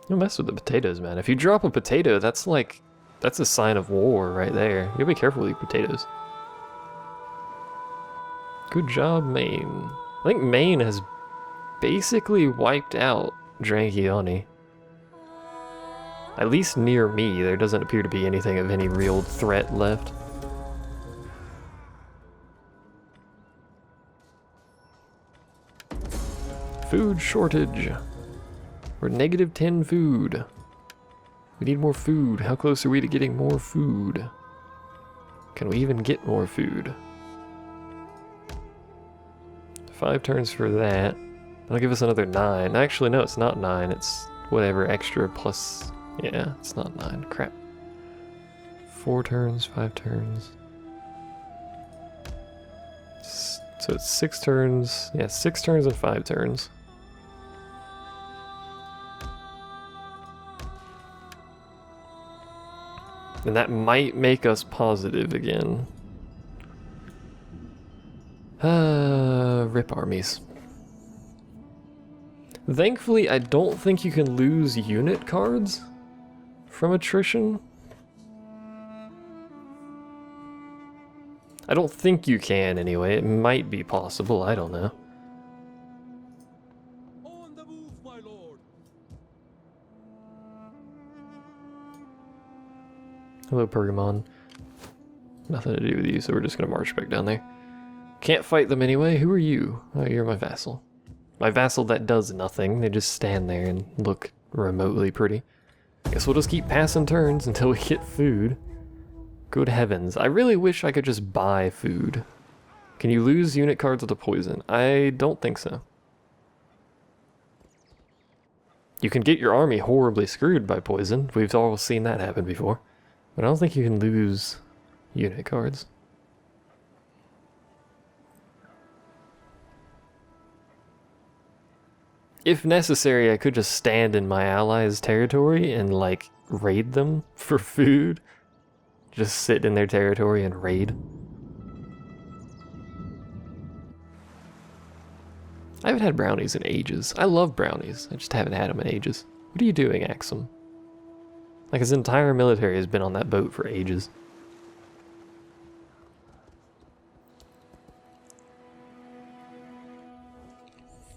Don't mess with the potatoes, man. If you drop a potato, that's like, that's a sign of war right there. You gotta be careful with your potatoes. Good job, Maine. I think Maine has basically wiped out Drangiani. At least near me, there doesn't appear to be anything of any real threat left. Food shortage. We're negative 10 food. We need more food. How close are we to getting more food? Can we even get more food? 5 turns for that. That'll give us another 9. Actually, no, it's not 9. It's whatever extra plus... Yeah, it's not 9. Crap. 4 turns, 5 turns. So it's 6 turns. Yeah, 6 turns and 5 turns. And that might make us positive again. Rip armies. Thankfully, I don't think you can lose unit cards from attrition. I don't think you can anyway. It might be possible, I don't know. On the move, my lord. Hello, Pergamon. Nothing to do with you, so we're just gonna march back down there. Can't fight them anyway. Who are you? Oh, you're my vassal. My vassal that does nothing. They just stand there and look remotely pretty. Guess we'll just keep passing turns until we get food. Good heavens. I really wish I could just buy food. Can you lose unit cards with a poison? I don't think so. You can get your army horribly screwed by poison. We've all seen that happen before. But I don't think you can lose unit cards. If necessary, I could just stand in my allies' territory and, like, raid them for food. Just sit in their territory and raid. I haven't had brownies in ages. I love brownies. I just haven't had them in ages. What are you doing, Axum? Like, his entire military has been on that boat for ages.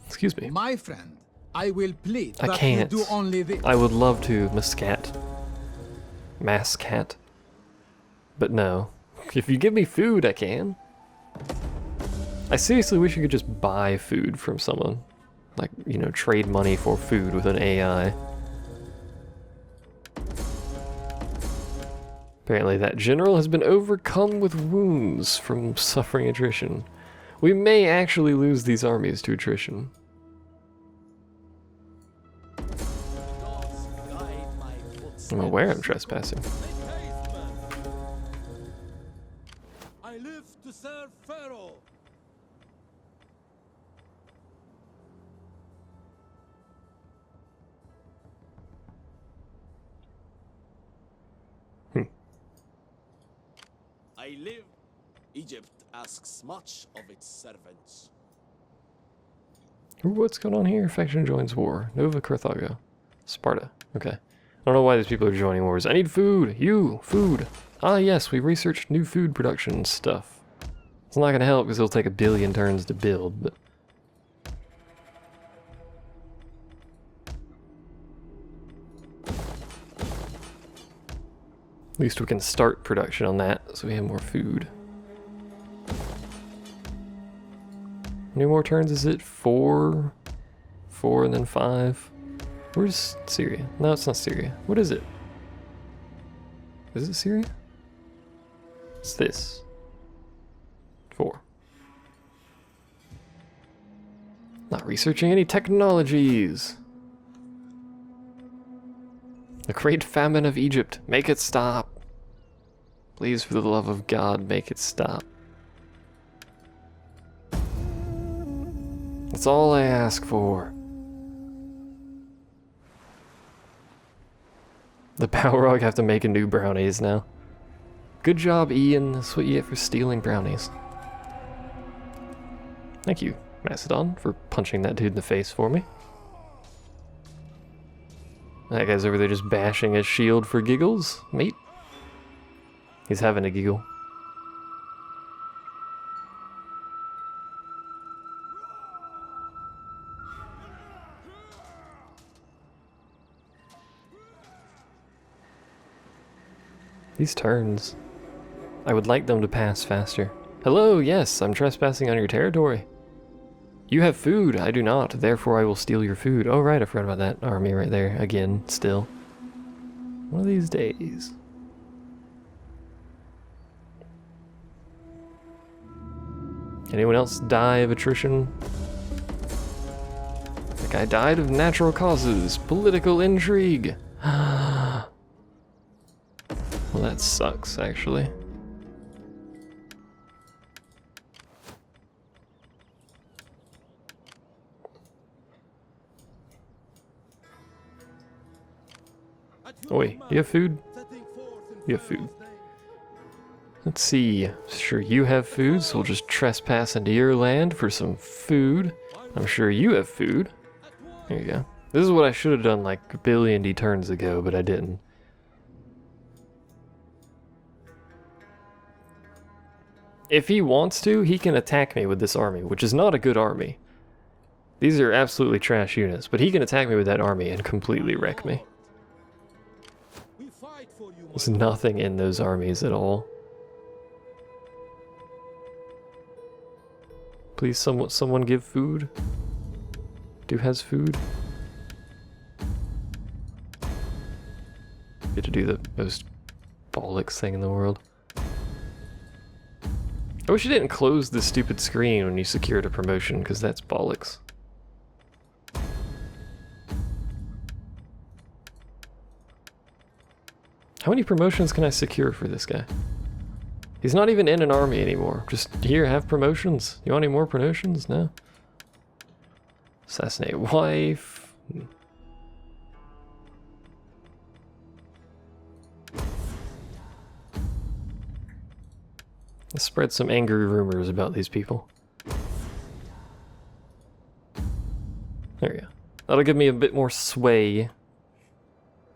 Excuse me. My friend, I will plead I that can't. you do only this. I would love to, Muscat. Masscat. But no. If you give me food, I can. I seriously wish you could just buy food from someone. Like, you know, trade money for food with an AI. Apparently that general has been overcome with wounds from suffering attrition. We may actually lose these armies to attrition. I'm aware I'm trespassing. I live to serve Pharaoh. I live. Egypt asks much of its servants. Ooh, what's going on here? Faction joins war. Nova Carthago. Sparta. Okay. I don't know why these people are joining wars. I need food! You! Food! Ah yes, we researched new food production stuff. It's not gonna help because it'll take 1 billion turns to build, but... At least we can start production on that, so we have more food. How many more turns is it? 4? 4 and then 5? Where's Syria? No, it's not Syria. What is it? Is it Syria? It's this. 4. Not researching any technologies. The great famine of Egypt. Make it stop. Please, for the love of God, make it stop. That's all I ask for. The Balrog have to make a new brownies now. Good job, Ian. That's what you get for stealing brownies. Thank you, Macedon, for punching that dude in the face for me. That guy's over there just bashing his shield for giggles, mate. He's having a giggle. These turns. I would like them to pass faster. Hello, yes, I'm trespassing on your territory. You have food, I do not, therefore I will steal your food. Oh right, I forgot about that army right there, again, still. One of these days. Anyone else die of attrition? The guy died of natural causes, political intrigue. Well, that sucks, actually. Oh wait, do you have food? You have food. Let's see. Sure, you have food, so we'll just trespass into your land for some food. I'm sure you have food. There you go. This is what I should have done like a billion D turns ago, but I didn't. If he wants to, he can attack me with this army, which is not a good army. These are absolutely trash units, but he can attack me with that army and completely wreck me. There's nothing in those armies at all. Please, someone give food. Who has food? Get to do the most bollocks thing in the world. I wish you didn't close this stupid screen when you secured a promotion, because that's bollocks. How many promotions can I secure for this guy? He's not even in an army anymore. Just here, have promotions. You want any more promotions? No. Assassinate wife. Let's spread some angry rumors about these people. There we go. That'll give me a bit more sway.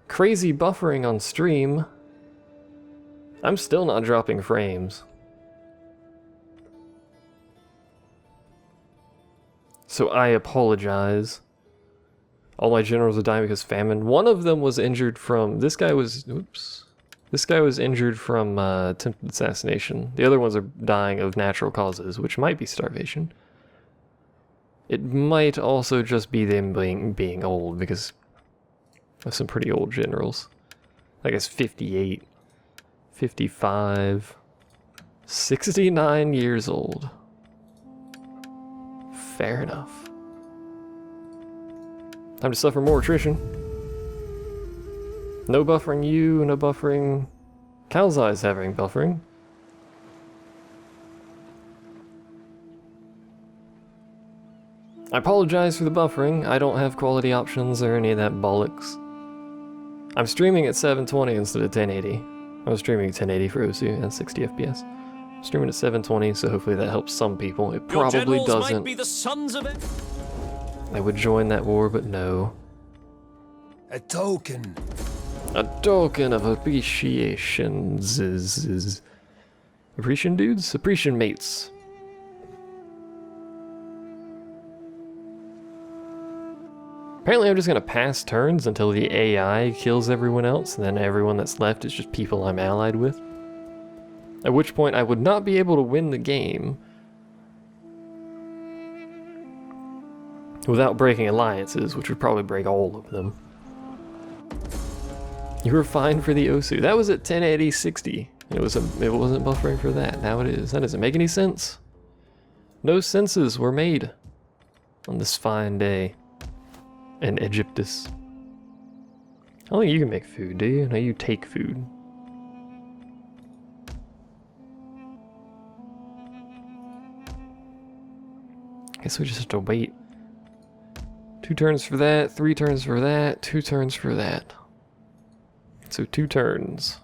Crazy buffering on stream. I'm still not dropping frames. So I apologize. All my generals are dying because famine. One of them was injured from... This guy was... Oops. This guy was injured from attempted assassination. The other ones are dying of natural causes, which might be starvation. It might also just be them being old, because of some pretty old generals. I guess 58, 55, 69 years old. Fair enough. Time to suffer more attrition. No buffering you, no buffering... Calzai's having buffering. I apologize for the buffering. I don't have quality options or any of that bollocks. I'm streaming at 720 instead of 1080. I was streaming 1080 for OSU and 60 FPS. I'm streaming at 720, so hopefully that helps some people. It probably doesn't. Might be the sons of it. I would join that war, but no. A token. A token of appreciation. Appreciation dudes? Appreciation mates. Apparently I'm just gonna pass turns until the AI kills everyone else, and then everyone that's left is just people I'm allied with. At which point I would not be able to win the game without breaking alliances, which would probably break all of them. You were fine for the OSU. That was at 1080 60. It wasn't buffering for that. Now it is. That doesn't make any sense. No senses were made on this fine day in Egyptus. I don't think you can make food, do you? No, you take food. Guess we just have to wait. 2 turns for that, 3 turns for that, 2 turns for that. So 2 turns.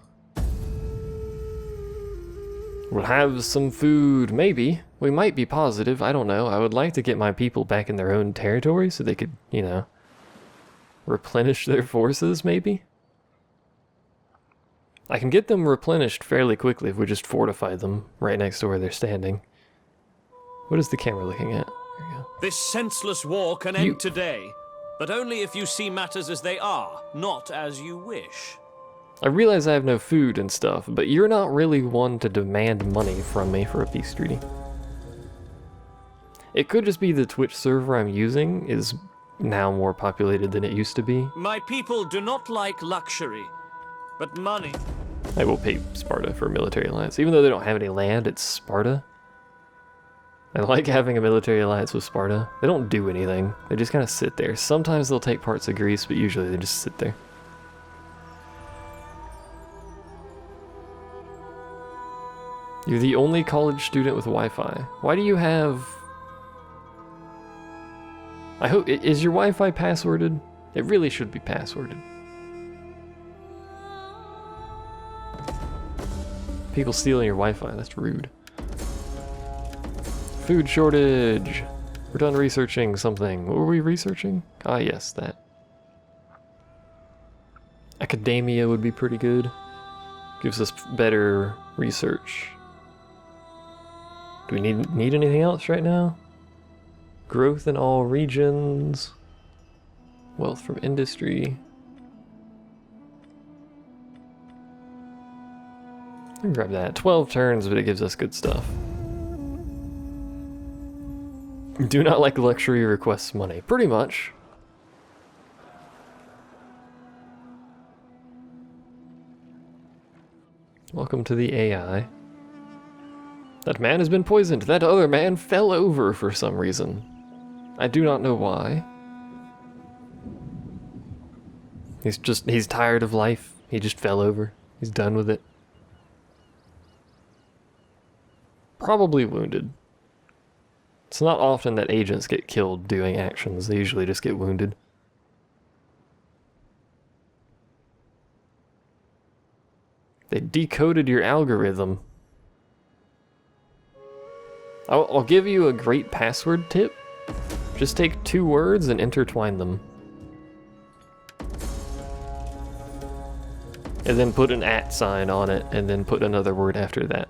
We'll have some food, maybe. We might be positive, I don't know. I would like to get my people back in their own territory so they could, you know, replenish their forces, maybe? I can get them replenished fairly quickly if we just fortify them right next to where they're standing. What is the camera looking at? There we go. This senseless war can end today, but only if you see matters as they are, not as you wish. I realize I have no food and stuff, but you're not really one to demand money from me for a peace treaty. It could just be the Twitch server I'm using is now more populated than it used to be. My people do not like luxury, but money. I will pay Sparta for a military alliance. Even though they don't have any land, it's Sparta. I like having a military alliance with Sparta. They don't do anything. They just kind of sit there. Sometimes they'll take parts of Greece, but usually they just sit there. You're the only college student with Wi-Fi. Why do you have... I hope... Is your Wi-Fi passworded? It really should be passworded. People stealing your Wi-Fi, that's rude. Food shortage! We're done researching something. What were we researching? Ah, yes, that. Academia would be pretty good. Gives us better research. Do we need anything else right now? Growth in all regions. Wealth from industry. I'll grab that. 12 turns, but it gives us good stuff. Do not like luxury requests money. Pretty much. Welcome to the AI. That man has been poisoned. That other man fell over for some reason. I do not know why. He's tired of life. He just fell over. He's done with it. Probably wounded. It's not often that agents get killed doing actions. They usually just get wounded. They decoded your algorithm. I'll give you a great password tip. Just take 2 words and intertwine them. And then put an @ sign on it, and then put another word after that.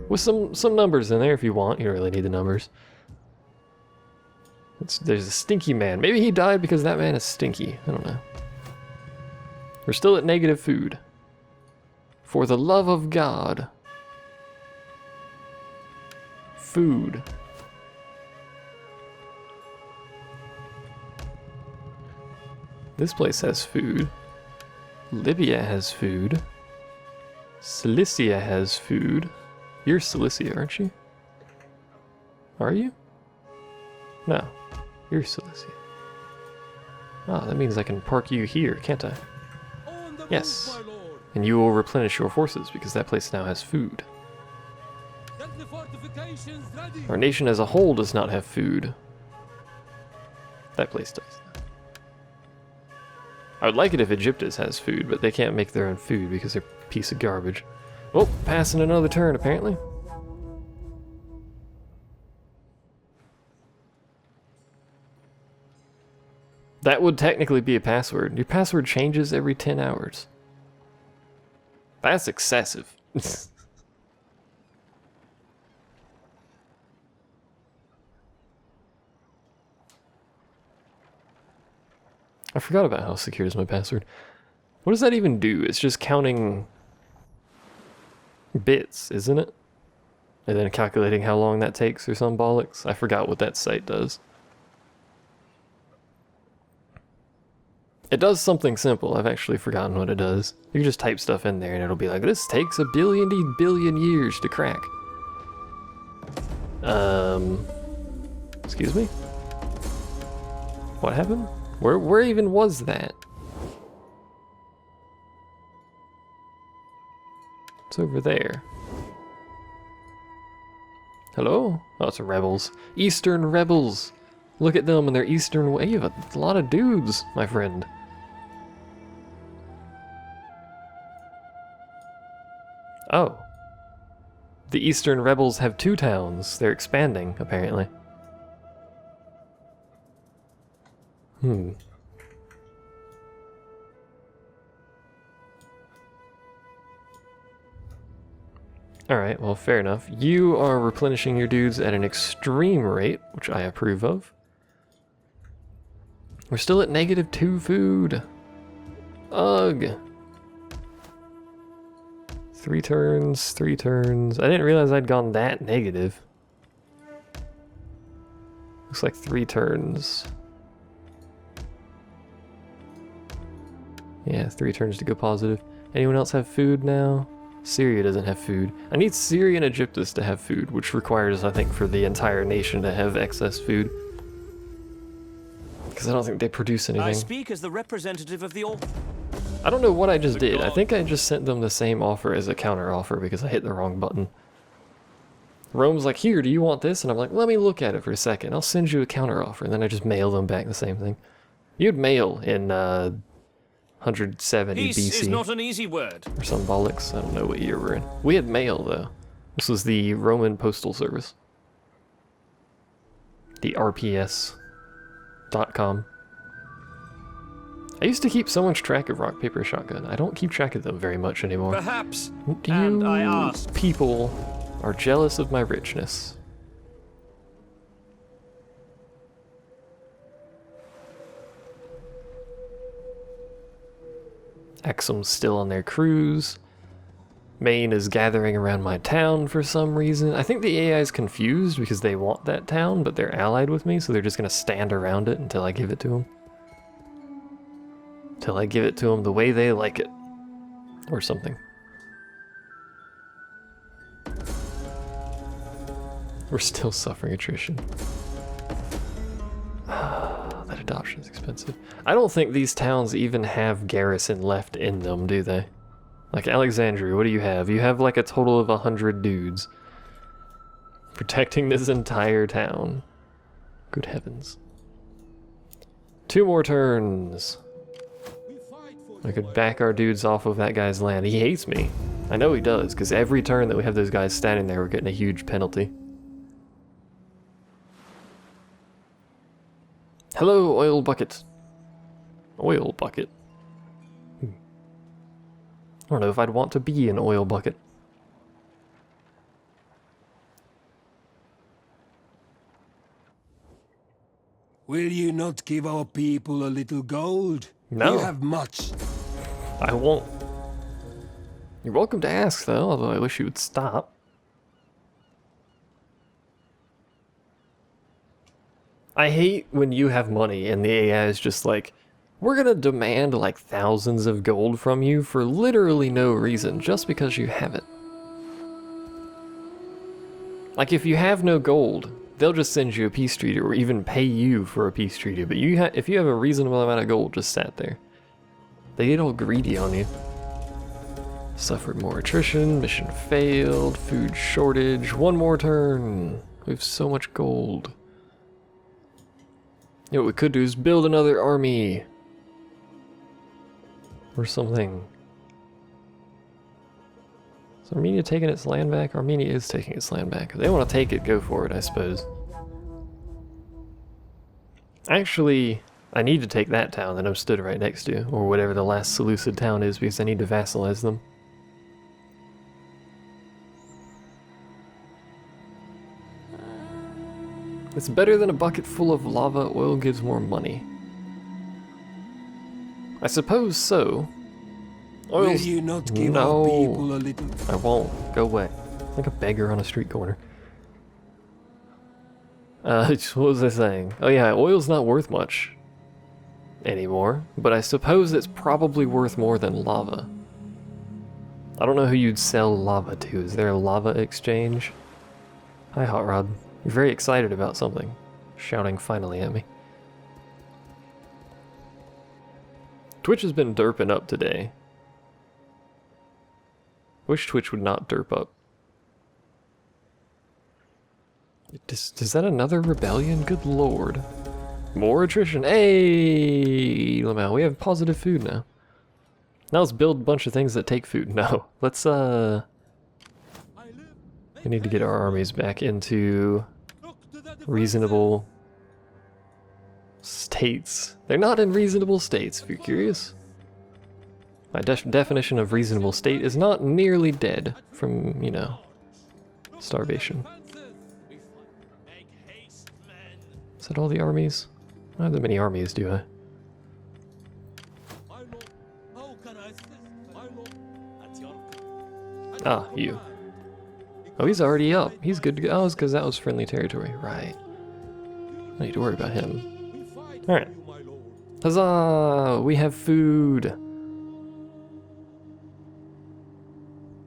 With some numbers in there if you want. You don't really need the numbers. There's a stinky man. Maybe he died because that man is stinky. I don't know. We're still at negative food. For the love of God. Food. This place has food. Libya has food. Cilicia has food. You're Cilicia, aren't you? Are you? No. You're Cilicia. Ah, that means I can park you here, can't I? Yes. And you will replenish your forces because that place now has food. Our nation as a whole does not have food. That place does. I would like it if Egyptus has food, but they can't make their own food because they're a piece of garbage. Oh, passing another turn, apparently. That would technically be a password. Your password changes every 10 hours. That's excessive. I forgot about how secure is my password. What does that even do? It's just counting bits, isn't it? And then calculating how long that takes or some bollocks. I forgot what that site does. It does something simple. I've actually forgotten what it does. You can just type stuff in there and it'll be like, this takes a billion years to crack. Excuse me? What happened? Where even was that? It's over there. Hello? Oh, it's rebels. Eastern rebels! Look at them and their eastern way. You have a lot of dudes, my friend. Oh. The eastern rebels have 2 towns. They're expanding, apparently. Alright, well, fair enough. You are replenishing your dudes at an extreme rate, which I approve of. We're still at -2 food. Ugh. 3 turns, 3 turns. I didn't realize I'd gone that negative. Looks like 3 turns. Yeah, 3 turns to go positive. Anyone else have food now? Syria doesn't have food. I need Syria and Egyptus to have food, which requires, I think, for the entire nation to have excess food. Because I don't think they produce anything. I speak as the representative of the author. I don't know what I just did. I think I just sent them the same offer as a counter offer because I hit the wrong button. Rome's like, here, do you want this? And I'm like, let me look at it for a second. I'll send you a counter offer. And then I just mail them back the same thing. You'd mail in 170 Peace BC. is not an easy word. Or some bollocks. I don't know what year we're in. We had mail, though. This was the Roman Postal Service. The RPS.com. I used to keep so much track of rock, paper, shotgun. I don't keep track of them very much anymore. Perhaps. You And I ask. people are jealous of my richness. Axum's still on their cruise. Maine is gathering around my town for some reason. I think the AI is confused because they want that town, but they're allied with me, so they're just going to stand around it until I give it to them. Till I give it to them the way they like it. Or something. We're still suffering attrition. That adoption is expensive. I don't think these towns even have garrison left in them, do they? Like Alexandria, what do you have? You have like a total of 100 dudes. Protecting this entire town. Good heavens. 2 more turns. I could back our dudes off of that guy's land. He hates me. I know he does, because every turn that we have those guys standing there, we're getting a huge penalty. Hello, oil bucket. Oil bucket. I don't know if I'd want to be an oil bucket. Will you not give our people a little gold? No. You have much. I won't. You're welcome to ask, though, although I wish you would stop. I hate when you have money and the AI is just like, we're gonna demand like thousands of gold from you for literally no reason, just because you have it. Like, if you have no gold, they'll just send you a peace treaty or even pay you for a peace treaty, but if you have a reasonable amount of gold just sat there. They get all greedy on you. Suffered more attrition, mission failed, food shortage, 1 more turn. We have so much gold. You know what we could do is build another army. Or something. Is Armenia taking its land back? Armenia is taking its land back. If they want to take it, go for it, I suppose. Actually, I need to take that town that I'm stood right next to, or whatever the last Seleucid town is, because I need to vassalize them. It's better than a bucket full of lava. Oil gives more money. I suppose so. Will you not give no, our people a little? I won't. Go away. Like a beggar on a street corner. What was I saying? Oh yeah, oil's not worth much anymore, but I suppose it's probably worth more than lava. I don't know who you'd sell lava to. Is there a lava exchange? Hi, Hot Rod. You're very excited about something. Shouting finally at me. Twitch has been derping up today. Wish Twitch would not derp up. Is that another rebellion? Good lord. More attrition. Hey, Lamau, we have positive food now. Now let's build a bunch of things that take food. No, let's we need to get our armies back into reasonable states. They're not in reasonable states, if you're curious. My definition of reasonable state is not nearly dead from, you know, starvation. Is that all the armies? I don't have that many armies, do I? Ah, you. Oh, he's already up. He's good to go. Oh, it's because that was friendly territory. Right. I need to worry about him. Alright. Huzzah! We have food!